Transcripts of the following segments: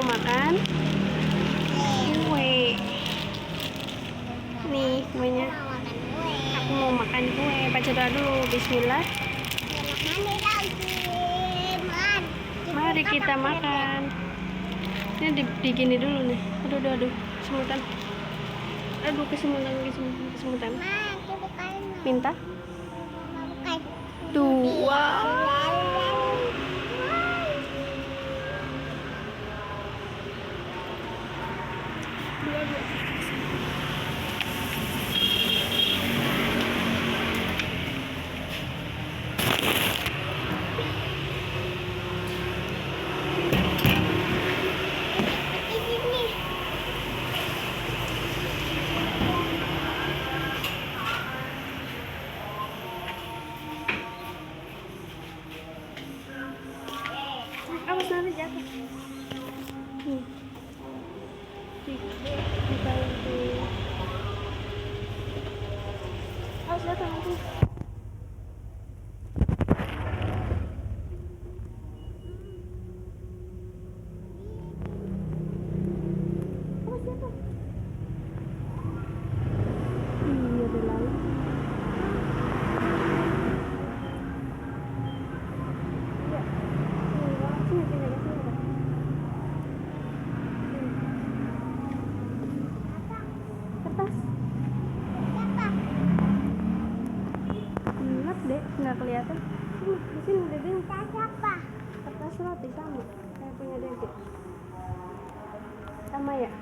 mau makan kue. Nih kuenya. Aku mau makan kue. Baca doa dulu. Bismillah. Mari kita makan. Ini digini dulu nih. Aduh, semutan. Aduh, kesemutan. Minta. Dua. Awas nanti jatuh. Dibantu. Awas jatuh nanti. Awas jatuh. Iya, di laut. Dek, nggak kelihatan. Di sini Dede. Siapa? Kertas roti sama. Kayak punya Dede. Sama ya?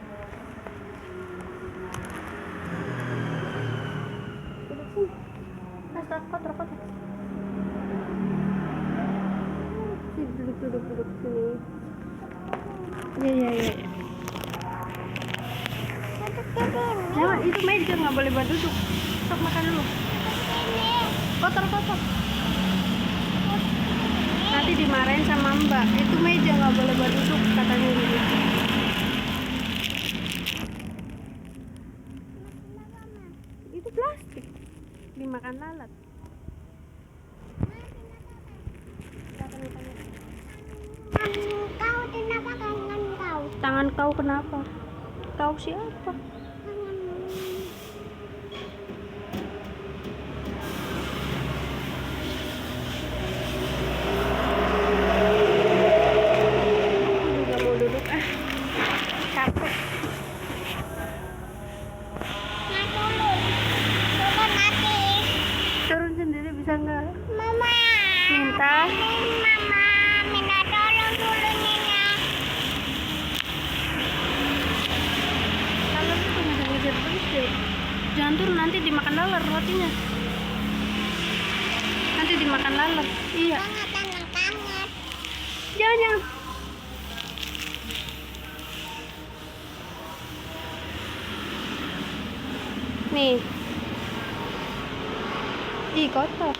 Duduk sini. Kotor. Duduk sini. Iya. Jangan, itu meja nggak boleh buat duduk. Stop makan dulu. Kotor. Nanti dimarahin sama Mbak. Itu meja nggak boleh buat duduk katanya gitu. Itu plastik. Dimakan lalat. Kau kenapa tangan kau? Tangan kau kenapa? Kau siapa? Turun sendiri bisa nggak? Mama. Minta. Mama, minta tolong turunnya. Lalat itu ngejar terus deh. Jangan turun, nanti dimakan lalat rotinya. Nanti dimakan lalat. Iya. Tangan. Jangan. Nih. Ih, kotor.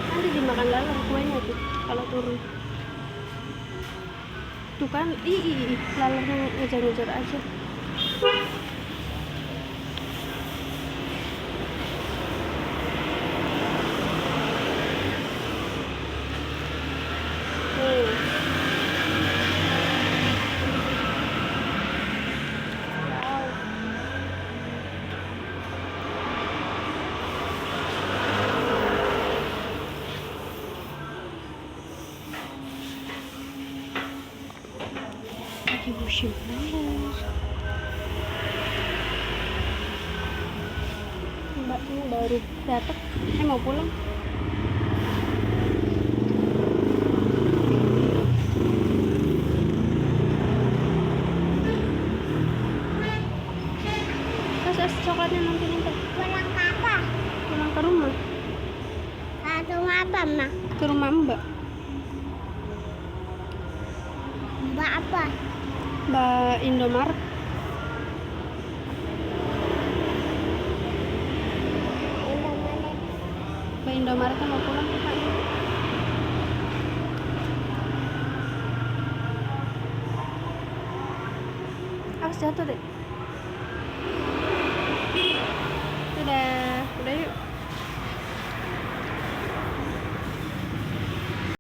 Nanti dimakan lalat kuenya tuh kalau turun. Tuh kan, lalatnya ngejar aja. Musim panas. Mbaknya baru datang. Mau pulang. Kas coklatnya nanti minta. Pulang apa? Pulang ke rumah. Rumah apa, Ma? Ke rumah Mbak. Mbak apa? Mbak Indomaret. Mbak Indomaret kan mau pulang ke Pak. Awas jatuh deh.